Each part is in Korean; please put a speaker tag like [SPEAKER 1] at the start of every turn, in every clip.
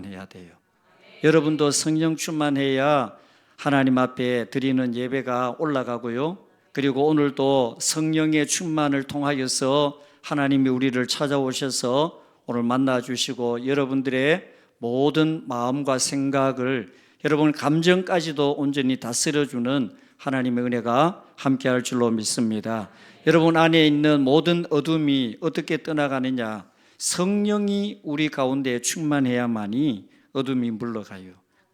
[SPEAKER 1] 해야 돼요. 여러분도 성령 충만해야 하나님 앞에 드리는 예배가 올라가고요. 그리고 오늘도 성령의 충만을 통하여서 하나님이 우리를 찾아오셔서 오늘 만나주시고 여러분들의 모든 마음과 생각을, 여러분 감정까지도 온전히 다스려주는 하나님의 은혜가 함께할 줄로 믿습니다. 여러분 안에 있는 모든 어둠이 어떻게 떠나가느냐? 성령이 우리 가운데 충만해야만이 어둠이 물러가요.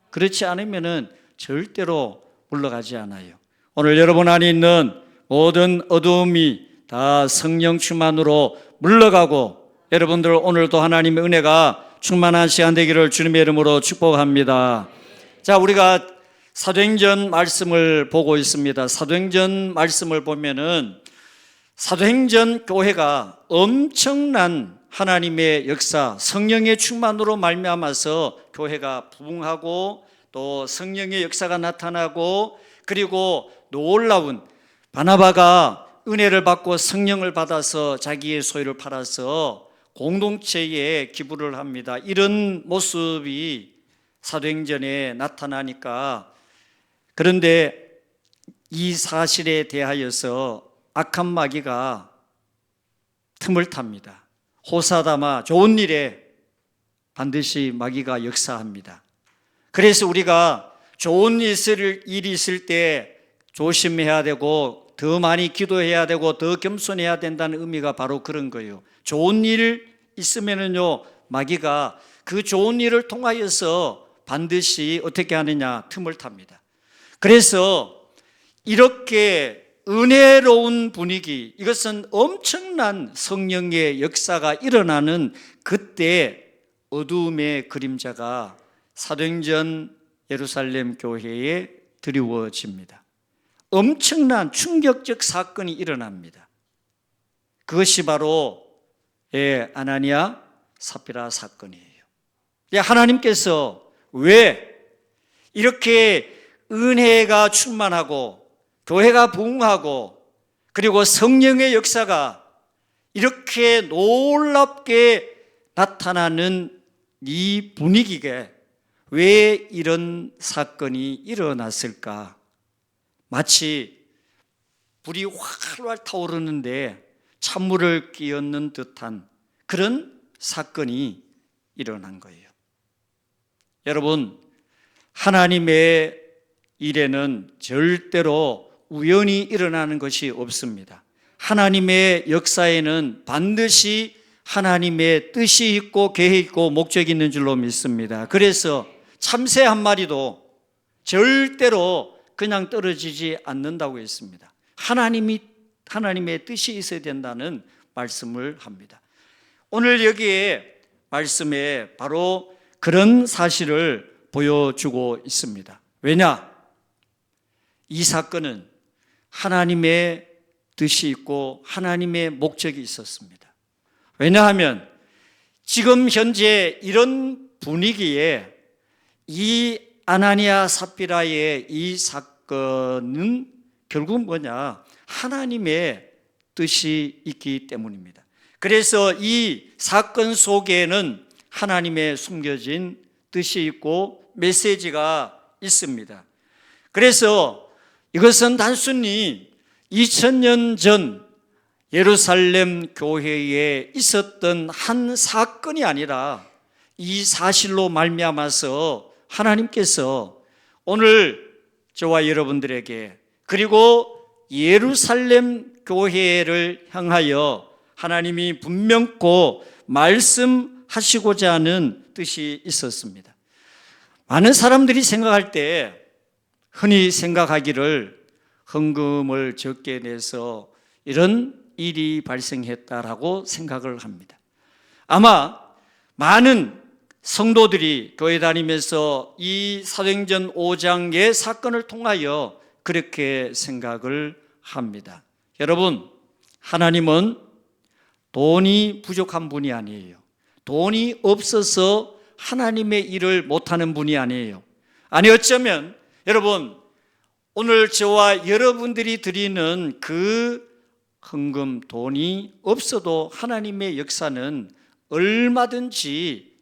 [SPEAKER 1] 그렇지 않으면은 절대로 물러가지 않아요. 오늘 여러분 안에 있는 모든 어둠이 다 성령 충만으로 물러가고, 여러분들 오늘도 하나님의 은혜가 충만한 시간 되기를 주님의 이름으로 축복합니다. 자, 우리가 사도행전 말씀을 보고 있습니다. 사도행전 말씀을 보면은 사도행전 교회가 엄청난 하나님의 역사, 성령의 충만으로 말미암아서 교회가 부흥하고 또 성령의 역사가 나타나고, 그리고 놀라운 바나바가 은혜를 받고 성령을 받아서 자기의 소유를 팔아서 공동체에 기부를 합니다. 이런 모습이 사도행전에 나타나니까, 그런데 이 사실에 대하여서 악한 마귀가 틈을 탑니다. 호사다마 좋은 일에 반드시 마귀가 역사합니다. 그래서 우리가 좋은 일이 있을 때 조심해야 되고 더 많이 기도해야 되고 더 겸손해야 된다는 의미가 바로 그런 거예요. 좋은 일 있으면은요, 마귀가 그 좋은 일을 통하여서 반드시 어떻게 하느냐? 틈을 탑니다. 그래서 이렇게 은혜로운 분위기, 이것은 엄청난 성령의 역사가 일어나는 그때 어두움의 그림자가 사도행전 예루살렘 교회에 드리워집니다. 엄청난 충격적 사건이 일어납니다. 그것이 바로 아나니아 삽비라 사건이에요. 하나님께서 왜 이렇게 은혜가 충만하고 교회가 부흥하고 그리고 성령의 역사가 이렇게 놀랍게 나타나는 이 분위기에 왜 이런 사건이 일어났을까? 마치 불이 활활 타오르는데 찬물을 끼얹는 듯한 그런 사건이 일어난 거예요. 여러분, 하나님의 일에는 절대로 우연히 일어나는 것이 없습니다. 하나님의 역사에는 반드시 하나님의 뜻이 있고 계획이 있고 목적이 있는 줄로 믿습니다. 그래서 참새 한 마리도 절대로 그냥 떨어지지 않는다고 했습니다. 하나님의 뜻이 있어야 된다는 말씀을 합니다. 오늘 여기에 말씀에 바로 그런 사실을 보여주고 있습니다. 왜냐? 이 사건은 하나님의 뜻이 있고 하나님의 목적이 있었습니다. 왜냐하면 지금 현재 이런 분위기에 이 아나니아 삽비라의 이 사건은 결국 뭐냐? 하나님의 뜻이 있기 때문입니다. 그래서 이 사건 속에는 하나님의 숨겨진 뜻이 있고 메시지가 있습니다. 그래서 이것은 단순히 2000년 전 예루살렘 교회에 있었던 한 사건이 아니라 이 사실로 말미암아서 하나님께서 오늘 저와 여러분들에게, 그리고 예루살렘 교회를 향하여 하나님이 분명코 말씀하시고자 하는 뜻이 있었습니다. 많은 사람들이 생각할 때 흔히 생각하기를 헌금을 적게 내서 이런 일이 발생했다라고 생각을 합니다. 아마 많은 성도들이 교회 다니면서 이 사도행전 5장의 사건을 통하여 그렇게 생각을 합니다. 여러분, 하나님은 돈이 부족한 분이 아니에요. 돈이 없어서 하나님의 일을 못하는 분이 아니에요. 아니, 어쩌면 여러분, 오늘 저와 여러분들이 드리는 그 헌금 돈이 없어도 하나님의 역사는 얼마든지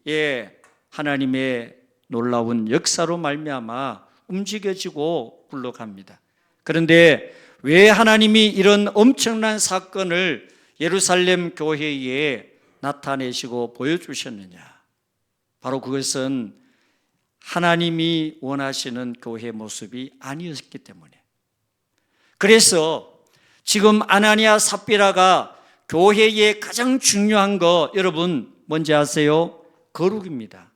[SPEAKER 1] 하나님의 놀라운 역사로 말미암아 움직여지고 굴러갑니다. 그런데 왜 하나님이 이런 엄청난 사건을 예루살렘 교회에 나타내시고 보여주셨느냐? 바로 그것은 하나님이 원하시는 교회 모습이 아니었기 때문에. 그래서 지금 아나니아 삽비라가 교회의 가장 중요한 거 여러분 뭔지 아세요? 거룩입니다.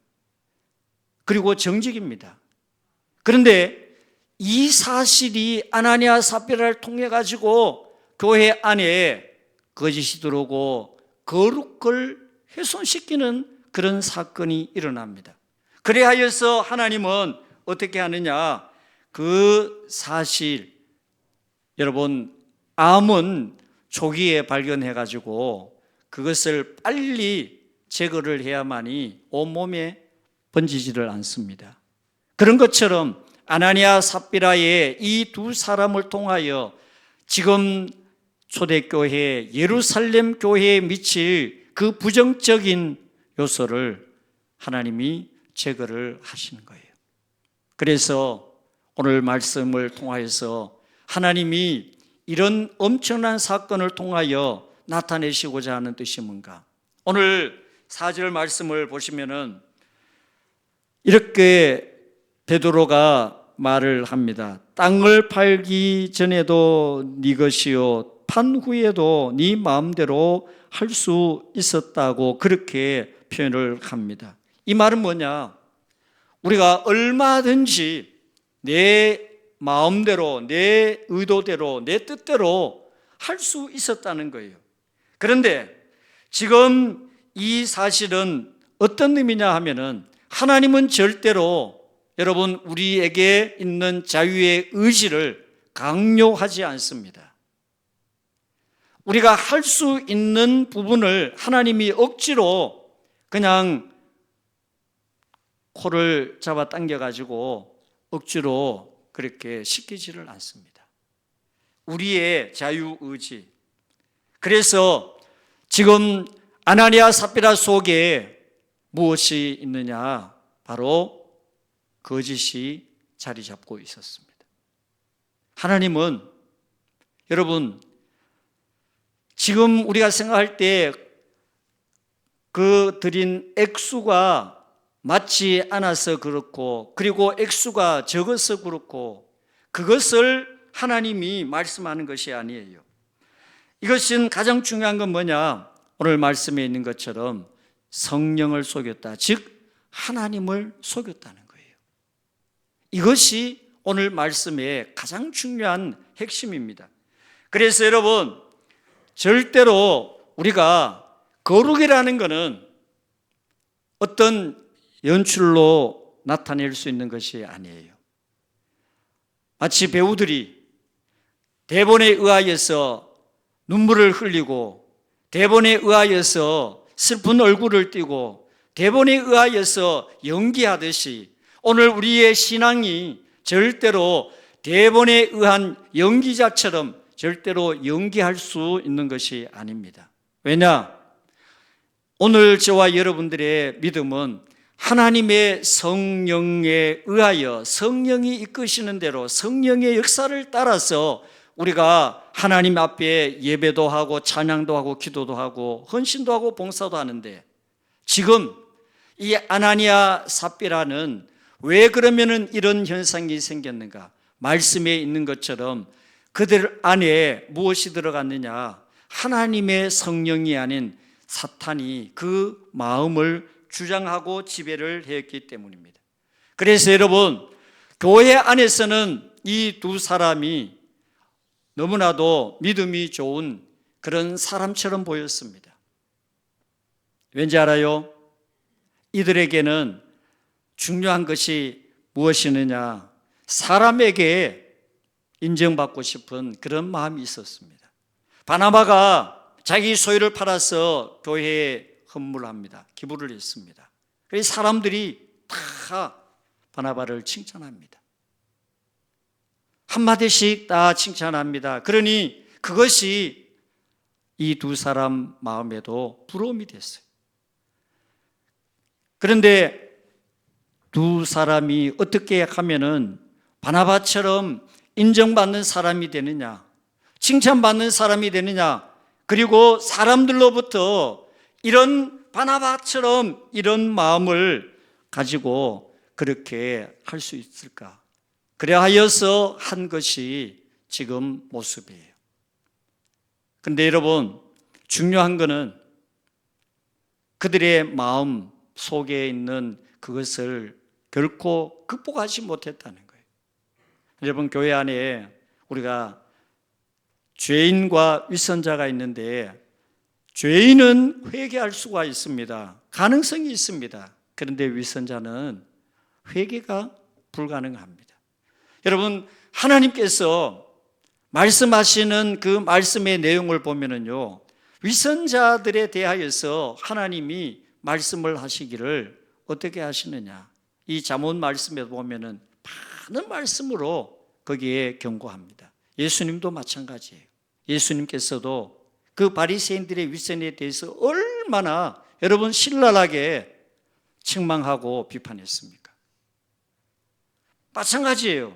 [SPEAKER 1] 그리고 정직입니다. 그런데 이 사실이 아나니아 삽비라를 통해 가지고 교회 안에 거짓이 들어오고 거룩을 훼손시키는 그런 사건이 일어납니다. 그래하여서 하나님은 어떻게 하느냐? 그 사실 여러분 암은 초기에 발견해 가지고 그것을 빨리 제거를 해야만이 온몸에 번지지를 않습니다. 그런 것처럼 아나니아 삽비라의 이 두 사람을 통하여 지금 초대교회 예루살렘 교회에 미칠 그 부정적인 요소를 하나님이 제거를 하시는 거예요. 그래서 오늘 말씀을 통하여서 하나님이 이런 엄청난 사건을 통하여 나타내시고자 하는 뜻이 뭔가? 오늘 4절 말씀을 보시면은 이렇게 베드로가 말을 합니다. 땅을 팔기 전에도 네 것이요 판 후에도 네 마음대로 할 수 있었다고 그렇게 표현을 합니다. 이 말은 뭐냐? 우리가 얼마든지 내 마음대로, 내 의도대로, 내 뜻대로 할 수 있었다는 거예요. 그런데 지금 이 사실은 어떤 의미냐 하면은 하나님은 절대로 여러분 우리에게 있는 자유의 의지를 강요하지 않습니다. 우리가 할 수 있는 부분을 하나님이 억지로 그냥 코를 잡아 당겨가지고 억지로 그렇게 시키지를 않습니다. 우리의 자유의지. 그래서 지금 아나니아 삽비라 속에 무엇이 있느냐? 바로 거짓이 자리 잡고 있었습니다. 하나님은 여러분 지금 우리가 생각할 때 그 드린 액수가 맞지 않아서 그렇고 그리고 액수가 적어서 그렇고 그것을 하나님이 말씀하는 것이 아니에요. 이것은 가장 중요한 건 뭐냐? 오늘 말씀에 있는 것처럼 성령을 속였다. 즉 하나님을 속였다는 거예요. 이것이 오늘 말씀의 가장 중요한 핵심입니다. 그래서 여러분 절대로 우리가 거룩이라는 것은 어떤 연출로 나타낼 수 있는 것이 아니에요. 마치 배우들이 대본에 의하여서 눈물을 흘리고 대본에 의하여서 슬픈 얼굴을 띠고 대본에 의하여서 연기하듯이 오늘 우리의 신앙이 절대로 대본에 의한 연기자처럼 절대로 연기할 수 있는 것이 아닙니다. 왜냐? 오늘 저와 여러분들의 믿음은 하나님의 성령에 의하여 성령이 이끄시는 대로 성령의 역사를 따라서 우리가 하나님 앞에 예배도 하고 찬양도 하고 기도도 하고 헌신도 하고 봉사도 하는데 지금 이 아나니아 삽비라는 왜 그러면은 이런 현상이 생겼는가? 말씀에 있는 것처럼 그들 안에 무엇이 들어갔느냐? 하나님의 성령이 아닌 사탄이 그 마음을 주장하고 지배를 했기 때문입니다. 그래서 여러분 교회 안에서는 이 두 사람이 너무나도 믿음이 좋은 그런 사람처럼 보였습니다. 왠지 알아요? 이들에게는 중요한 것이 무엇이느냐? 사람에게 인정받고 싶은 그런 마음이 있었습니다. 바나바가 자기 소유를 팔아서 교회에 헌물합니다. 기부를 했습니다. 그래서 사람들이 다 바나바를 칭찬합니다. 한마디씩 다 칭찬합니다. 그러니 그것이 이 두 사람 마음에도 부러움이 됐어요. 그런데 두 사람이 어떻게 하면은 바나바처럼 인정받는 사람이 되느냐, 칭찬받는 사람이 되느냐, 그리고 사람들로부터 이런 바나바처럼 이런 마음을 가지고 그렇게 할 수 있을까? 그래하여서 한 것이 지금 모습이에요. 근데 여러분, 중요한 것은 그들의 마음 속에 있는 그것을 결코 극복하지 못했다는 거예요. 여러분, 교회 안에 우리가 죄인과 위선자가 있는데 죄인은 회개할 수가 있습니다. 가능성이 있습니다. 그런데 위선자는 회개가 불가능합니다. 여러분, 하나님께서 말씀하시는 그 말씀의 내용을 보면은요, 위선자들에 대하여서 하나님이 말씀을 하시기를 어떻게 하시느냐? 이 잠언 말씀에 보면은 많은 말씀으로 거기에 경고합니다. 예수님도 마찬가지예요. 예수님께서도 그 바리새인들의 위선에 대해서 얼마나 여러분 신랄하게 책망하고 비판했습니까? 마찬가지예요.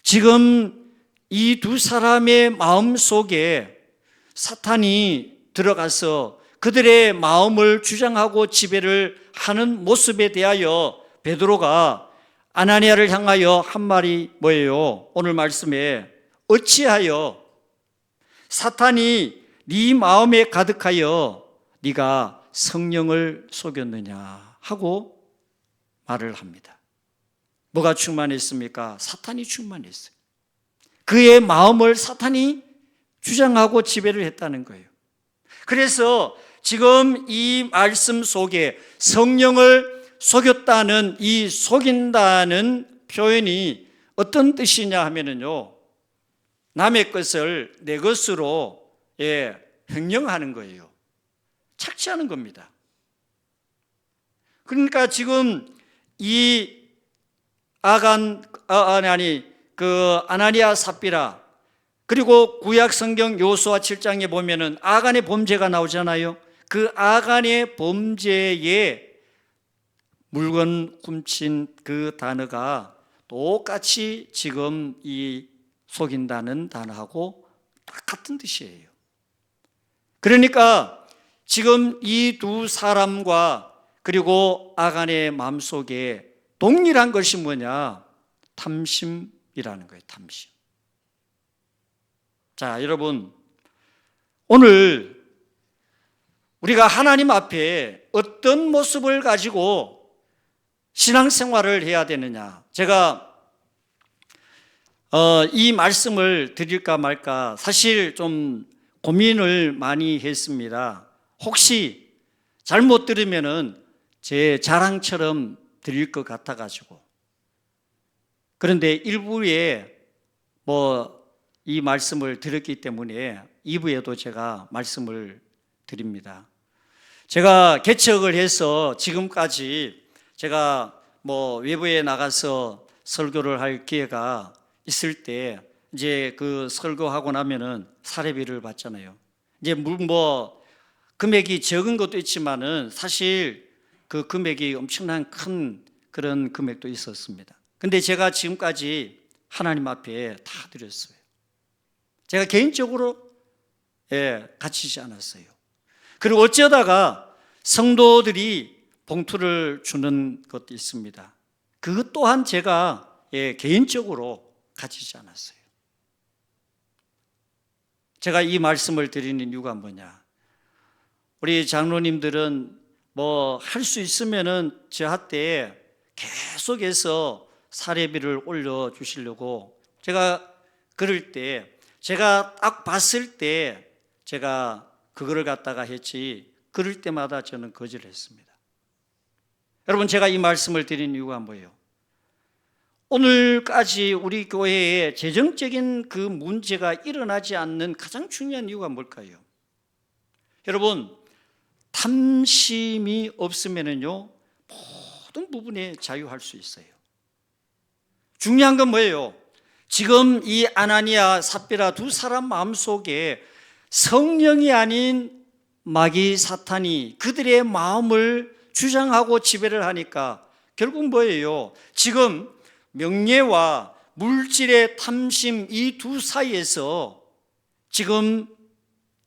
[SPEAKER 1] 지금 이 두 사람의 마음 속에 사탄이 들어가서 그들의 마음을 주장하고 지배를 하는 모습에 대하여 베드로가 아나니아를 향하여 한 말이 뭐예요? 오늘 말씀에 어찌하여 사탄이 네 마음에 가득하여 네가 성령을 속였느냐 하고 말을 합니다. 뭐가 충만했습니까? 사탄이 충만했어요. 그의 마음을 사탄이 주장하고 지배를 했다는 거예요. 그래서 지금 이 말씀 속에 성령을 속였다는 이 속인다는 표현이 어떤 뜻이냐 하면은요, 남의 것을 내 것으로 횡령하는 거예요. 착취하는 겁니다. 그러니까 지금 이 아나니아 삽비라, 그리고 구약 성경 여호수아 7장에 보면은 아간의 범죄가 나오잖아요. 그 아간의 범죄에 물건 훔친 그 단어가 똑같이 지금 이 속인다는 단어하고 똑같은 뜻이에요. 그러니까 지금 이 두 사람과 그리고 아간의 마음속에 동일한 것이 뭐냐? 탐심이라는 거예요. 탐심. 자, 여러분, 오늘 우리가 하나님 앞에 어떤 모습을 가지고 신앙생활을 해야 되느냐? 제가 이 말씀을 드릴까 말까 사실 좀 고민을 많이 했습니다. 혹시 잘못 들으면은 제 자랑처럼 드릴 것 같아가지고. 그런데 1부에 이 말씀을 드렸기 때문에 2부에도 제가 말씀을 드립니다. 제가 개척을 해서 지금까지 제가 외부에 나가서 설교를 할 기회가 있을 때 이제 그 설교하고 나면은 사례비를 받잖아요. 이제 금액이 적은 것도 있지만은 사실 그 금액이 엄청난 큰 그런 금액도 있었습니다. 근데 제가 지금까지 하나님 앞에 다 드렸어요. 제가 개인적으로 갇히지 않았어요. 그리고 어쩌다가 성도들이 봉투를 주는 것도 있습니다. 그것 또한 제가 개인적으로 갇히지 않았어요. 제가 이 말씀을 드리는 이유가 뭐냐? 우리 장로님들은 할 수 있으면은 저한테 계속해서 사례비를 올려주시려고, 제가 그럴 때 제가 딱 봤을 때 제가 그거를 갖다가 했지, 그럴 때마다 저는 거절을 했습니다. 여러분, 제가 이 말씀을 드린 이유가 뭐예요? 오늘까지 우리 교회에 재정적인 그 문제가 일어나지 않는 가장 중요한 이유가 뭘까요? 여러분, 탐심이 없으면은요, 모든 부분에 자유할 수 있어요. 중요한 건 뭐예요? 지금 이 아나니아 삽비라 두 사람 마음속에 성령이 아닌 마귀 사탄이 그들의 마음을 주장하고 지배를 하니까 결국 뭐예요? 지금 명예와 물질의 탐심 이 두 사이에서 지금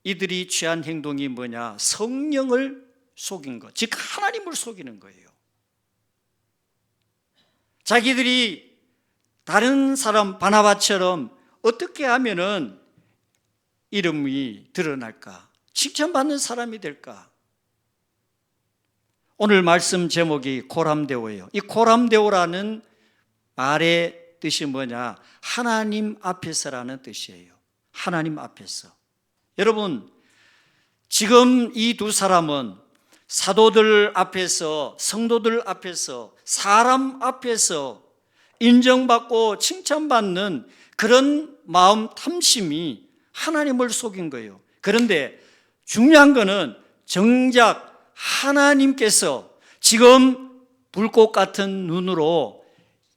[SPEAKER 1] 이들이 취한 행동이 뭐냐? 성령을 속인 것, 즉 하나님을 속이는 거예요. 자기들이 다른 사람 바나바처럼 어떻게 하면은 이름이 드러날까? 칭찬받는 사람이 될까? 오늘 말씀 제목이 고람데오예요. 이 고람데오라는 말의 뜻이 뭐냐? 하나님 앞에서라는 뜻이에요. 하나님 앞에서. 여러분, 지금 이 두 사람은 사도들 앞에서, 성도들 앞에서, 사람 앞에서 인정받고 칭찬받는 그런 마음 탐심이 하나님을 속인 거예요. 그런데 중요한 거는 정작 하나님께서 지금 불꽃 같은 눈으로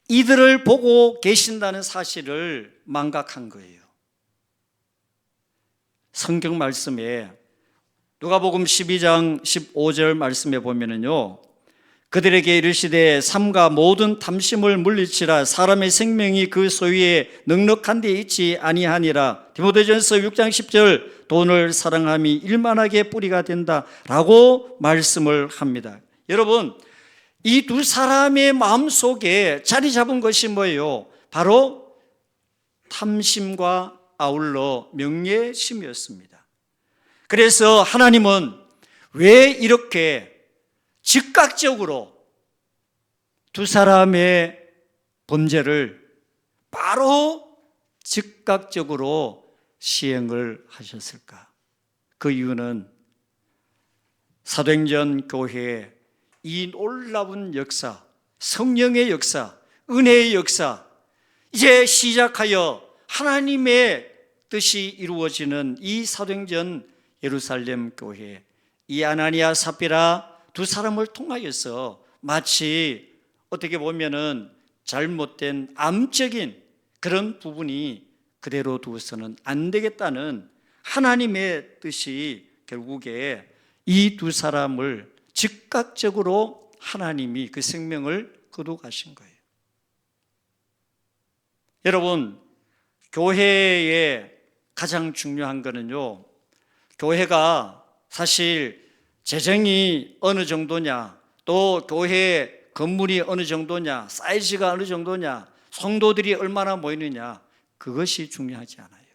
[SPEAKER 1] 이들을 보고 계신다는 사실을 망각한 거예요. 성경 말씀에 누가복음 12장 15절 말씀에 보면은요, 그들에게 이르시되 삼가 모든 탐심을 물리치라 사람의 생명이 그 소유에 넉넉한 데 있지 아니하니라. 디모데전서 6장 10절 돈을 사랑함이 일만하게 뿌리가 된다라고 말씀을 합니다. 여러분, 이 두 사람의 마음속에 자리 잡은 것이 뭐예요? 바로 탐심과 아울러 명예심이었습니다. 그래서 하나님은 왜 이렇게 즉각적으로 두 사람의 범죄를 바로 즉각적으로 시행을 하셨을까? 그 이유는 사도행전 교회의 이 놀라운 역사, 성령의 역사, 은혜의 역사, 이제 시작하여 하나님의 뜻이 이루어지는 이 사도행전 예루살렘 교회, 이 아나니아 삽비라 두 사람을 통하여서 마치 어떻게 보면은 잘못된 암적인 그런 부분이 그대로 두어서는 안 되겠다는 하나님의 뜻이 결국에 이 두 사람을 즉각적으로 하나님이 그 생명을 거두가신 거예요. 여러분, 교회의 가장 중요한 거는요, 교회가 사실 재정이 어느 정도냐, 또 교회 건물이 어느 정도냐, 사이즈가 어느 정도냐, 성도들이 얼마나 모이느냐, 그것이 중요하지 않아요.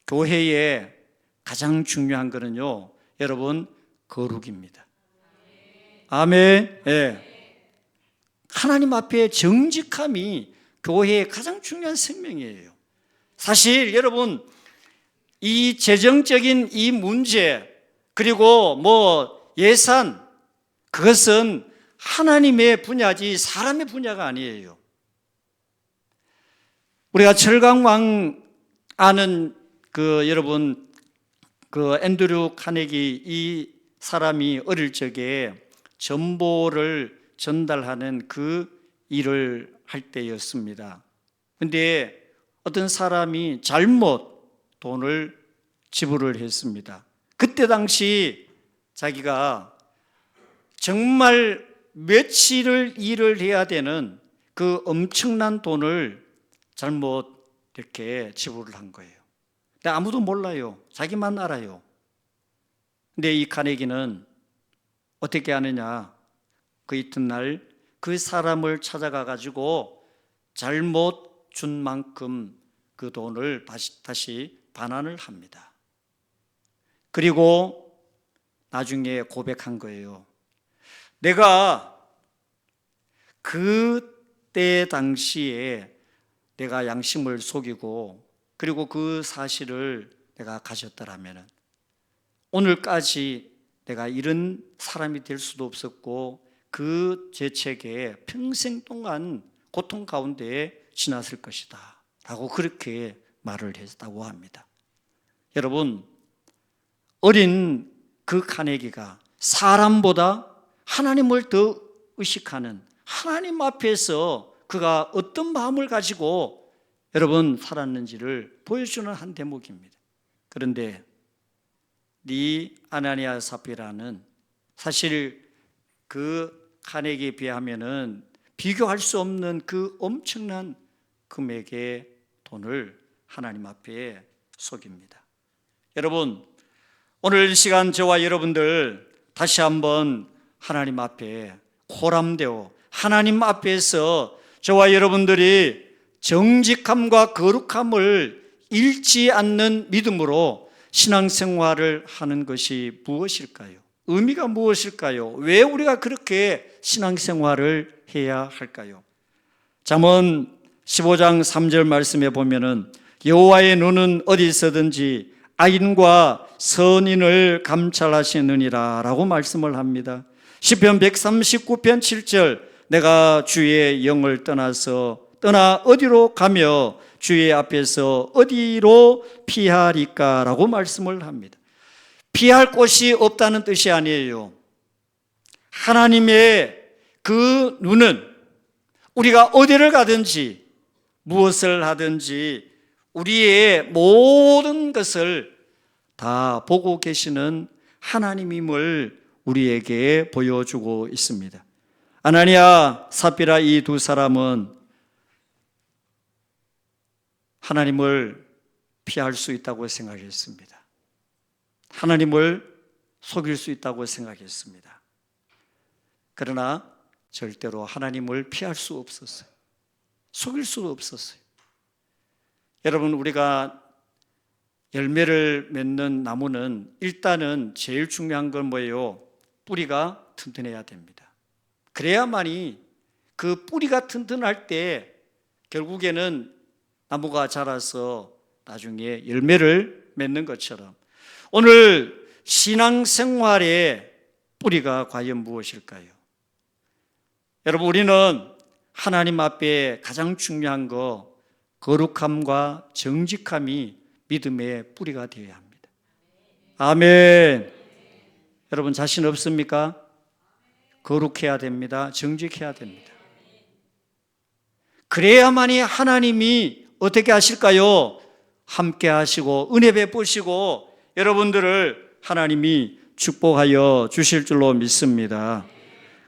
[SPEAKER 1] 교회의 가장 중요한 거는요, 여러분, 거룩입니다. 아멘. 네. 하나님 앞에 정직함이 교회의 가장 중요한 생명이에요. 사실 여러분, 이 재정적인 이 문제, 그리고 예산, 그것은 하나님의 분야지 사람의 분야가 아니에요. 우리가 철강왕 아는 여러분, 앤드류 카네기 이 사람이 어릴 적에 전보를 전달하는 그 일을 할 때였습니다. 그런데 어떤 사람이 잘못 돈을 지불을 했습니다. 그때 당시 자기가 정말 며칠을 일을 해야 되는 그 엄청난 돈을 잘못 이렇게 지불을 한 거예요. 근데 아무도 몰라요. 자기만 알아요. 근데 이 카네기는 어떻게 하느냐? 그 이튿날 그 사람을 찾아가 가지고 잘못 준 만큼 그 돈을 다시 반환을 합니다. 그리고 나중에 고백한 거예요. 내가 그때 당시에 내가 양심을 속이고 그리고 그 사실을 내가 가졌더라면 오늘까지 내가 이런 사람이 될 수도 없었고 그 죄책에 평생 동안 고통 가운데 지났을 것이다 라고 그렇게 말을 했다고 합니다. 여러분, 어린 그 카네기가 사람보다 하나님을 더 의식하는, 하나님 앞에서 그가 어떤 마음을 가지고 여러분 살았는지를 보여주는 한 대목입니다. 그런데 네 아나니아 삽비라는 사실 그 칸에게 비하면은 비교할 수 없는 그 엄청난 금액의 돈을 하나님 앞에 속입니다. 여러분, 오늘 이 시간 저와 여러분들 다시 한번 하나님 앞에 고람되어 하나님 앞에서 저와 여러분들이 정직함과 거룩함을 잃지 않는 믿음으로 신앙생활을 하는 것이 무엇일까요? 의미가 무엇일까요? 왜 우리가 그렇게 신앙생활을 해야 할까요? 잠언 15장 3절 말씀에 보면은 여호와의 눈은 어디 있어든지 악인과 선인을 감찰하시느니라 라고 말씀을 합니다. 시편 139편 7절 내가 주의 영을 떠나 어디로 가며 주의 앞에서 어디로 피하리까 라고 말씀을 합니다. 피할 곳이 없다는 뜻이 아니에요. 하나님의 그 눈은 우리가 어디를 가든지 무엇을 하든지 우리의 모든 것을 다 보고 계시는 하나님임을 우리에게 보여주고 있습니다. 아나니아, 삽비라 이 두 사람은 하나님을 피할 수 있다고 생각했습니다. 하나님을 속일 수 있다고 생각했습니다. 그러나 절대로 하나님을 피할 수 없었어요. 속일 수 없었어요. 여러분, 우리가 열매를 맺는 나무는 일단은 제일 중요한 건 뭐예요? 뿌리가 튼튼해야 됩니다. 그래야만이 그 뿌리가 튼튼할 때 결국에는 나무가 자라서 나중에 열매를 맺는 것처럼 오늘 신앙생활의 뿌리가 과연 무엇일까요? 여러분, 우리는 하나님 앞에 가장 중요한 거 거룩함과 정직함이 믿음의 뿌리가 되어야 합니다. 아멘. 여러분, 자신 없습니까? 거룩해야 됩니다. 정직해야 됩니다. 그래야만이 하나님이 어떻게 하실까요? 함께 하시고 은혜 베푸시고 여러분들을 하나님이 축복하여 주실 줄로 믿습니다.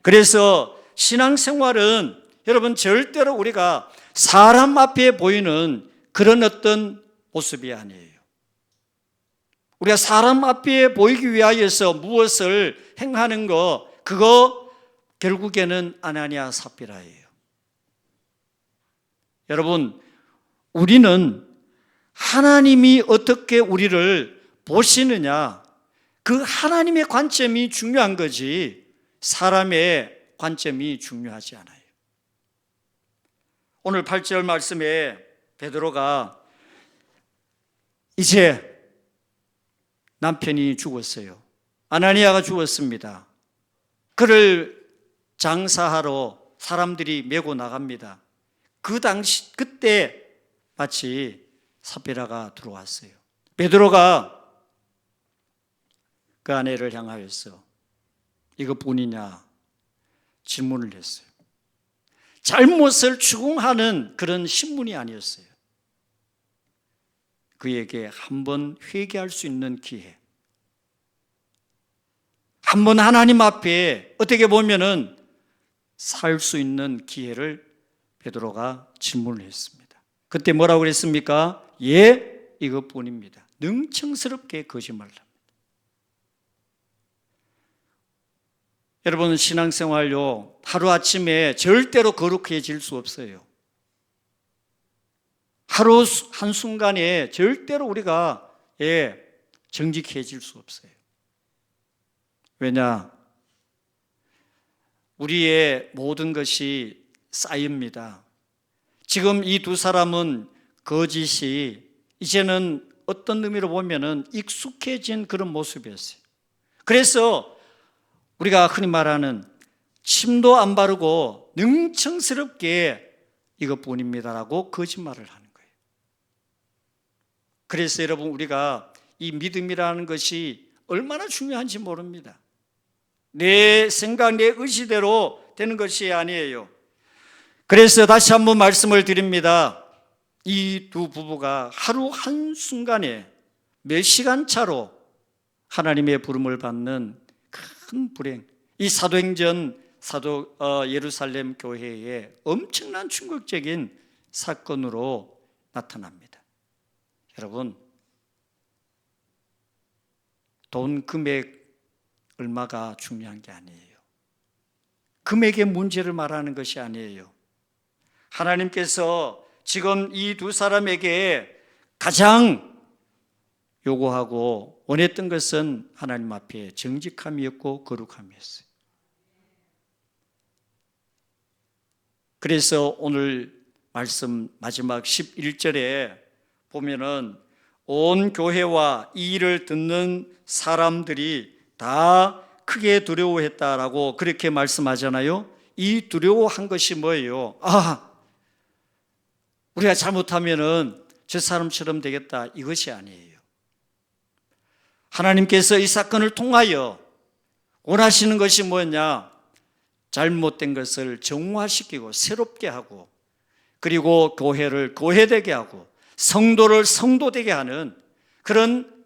[SPEAKER 1] 그래서 신앙생활은 여러분 절대로 우리가 사람 앞에 보이는 그런 어떤 모습이 아니에요. 우리가 사람 앞에 보이기 위하여서 무엇을 행하는 거, 그거 결국에는 아나니아 삽비라예요. 여러분, 우리는 하나님이 어떻게 우리를 보시느냐, 그 하나님의 관점이 중요한 거지 사람의 관점이 중요하지 않아요. 오늘 8절 말씀에 베드로가 이제 남편이 죽었어요. 아나니아가 죽었습니다. 그를 장사하러 사람들이 메고 나갑니다. 그때 마치 삽비라가 들어왔어요. 베드로가 그 아내를 향하여서 이것뿐이냐 질문을 했어요. 잘못을 추궁하는 그런 신문이 아니었어요. 그에게 한번 회개할 수 있는 기회, 한번 하나님 앞에 어떻게 보면은 살 수 있는 기회를 베드로가 질문을 했습니다. 그때 뭐라고 그랬습니까? 예, 이것뿐입니다. 능청스럽게 거짓말을 합니다. 여러분, 신앙생활요, 하루아침에 절대로 거룩해질 수 없어요. 하루 한순간에 절대로 우리가 정직해질 수 없어요. 왜냐? 우리의 모든 것이 쌓입니다. 지금 이 두 사람은 거짓이 이제는 어떤 의미로 보면은 익숙해진 그런 모습이었어요. 그래서 우리가 흔히 말하는 침도 안 바르고 능청스럽게 이것뿐입니다라고 거짓말을 하는 거예요. 그래서 여러분, 우리가 이 믿음이라는 것이 얼마나 중요한지 모릅니다. 내 생각, 내 의지대로 되는 것이 아니에요. 그래서 다시 한번 말씀을 드립니다. 이 두 부부가 하루 한순간에 몇 시간 차로 하나님의 부름을 받는 큰 불행, 이 사도행전 사도 예루살렘 교회에 엄청난 충격적인 사건으로 나타납니다. 여러분, 돈 금액 얼마가 중요한 게 아니에요. 금액의 문제를 말하는 것이 아니에요. 하나님께서 지금 이 두 사람에게 가장 요구하고 원했던 것은 하나님 앞에 정직함이었고 거룩함이었어요. 그래서 오늘 말씀 마지막 11절에 보면은 온 교회와 이 일을 듣는 사람들이 다 크게 두려워했다라고 그렇게 말씀하잖아요. 이 두려워한 것이 뭐예요? 우리가 잘못하면은 저 사람처럼 되겠다, 이것이 아니에요. 하나님께서 이 사건을 통하여 원하시는 것이 뭐냐? 잘못된 것을 정화시키고 새롭게 하고, 그리고 교회를 교회되게 하고 성도를 성도되게 하는 그런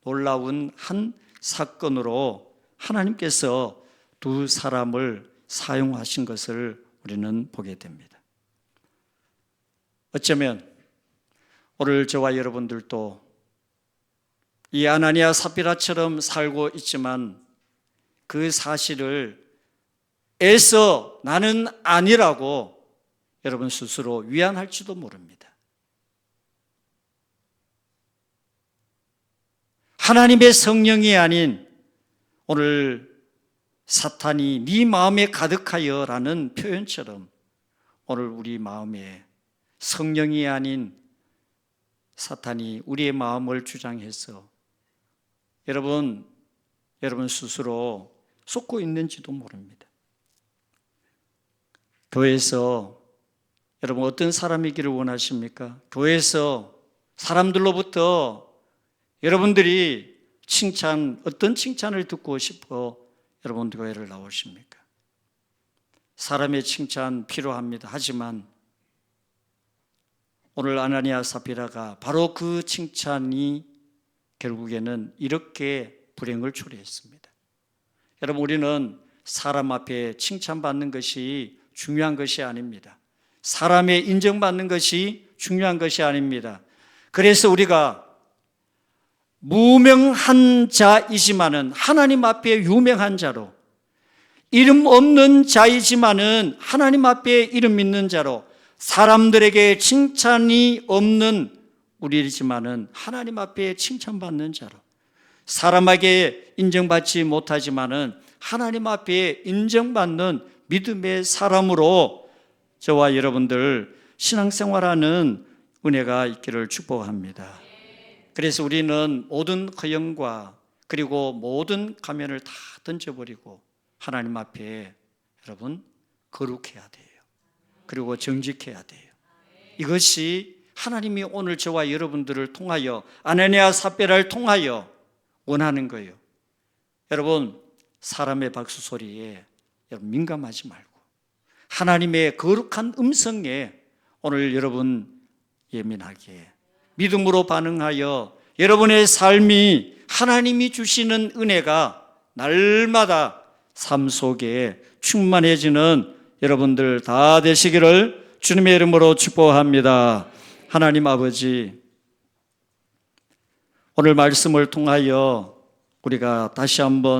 [SPEAKER 1] 놀라운 한 사건으로 하나님께서 두 사람을 사용하신 것을 우리는 보게 됩니다. 어쩌면 오늘 저와 여러분들도 이 아나니아 삽비라처럼 살고 있지만 그 사실을 애써 나는 아니라고 여러분 스스로 위안할지도 모릅니다. 하나님의 성령이 아닌 오늘 사탄이 네 마음에 가득하여 라는 표현처럼 오늘 우리 마음에 성령이 아닌 사탄이 우리의 마음을 주장해서 여러분 스스로 속고 있는지도 모릅니다. 교회에서 여러분 어떤 사람이기를 원하십니까? 교회에서 사람들로부터 여러분들이 어떤 칭찬을 듣고 싶어 여러분 교회를 나오십니까? 사람의 칭찬 필요합니다. 하지만 오늘 아나니아 삽비라가 바로 그 칭찬이 결국에는 이렇게 불행을 초래했습니다. 여러분, 우리는 사람 앞에 칭찬받는 것이 중요한 것이 아닙니다. 사람의 인정받는 것이 중요한 것이 아닙니다. 그래서 우리가 무명한 자이지만은 하나님 앞에 유명한 자로, 이름 없는 자이지만은 하나님 앞에 이름 있는 자로, 사람들에게 칭찬이 없는 우리이지만은 하나님 앞에 칭찬받는 자로, 사람에게 인정받지 못하지만은 하나님 앞에 인정받는 믿음의 사람으로 저와 여러분들 신앙생활하는 은혜가 있기를 축복합니다. 그래서 우리는 모든 허영과 그리고 모든 가면을 다 던져버리고 하나님 앞에 여러분 거룩해야 돼요. 그리고 정직해야 돼요. 이것이 하나님이 오늘 저와 여러분들을 통하여 아나니아 삽비라를 통하여 원하는 거예요. 여러분, 사람의 박수 소리에 여러분 민감하지 말고 하나님의 거룩한 음성에 오늘 여러분 예민하게 믿음으로 반응하여 여러분의 삶이 하나님이 주시는 은혜가 날마다 삶 속에 충만해지는 여러분들 다 되시기를 주님의 이름으로 축복합니다. 하나님 아버지, 오늘 말씀을 통하여 우리가 다시 한번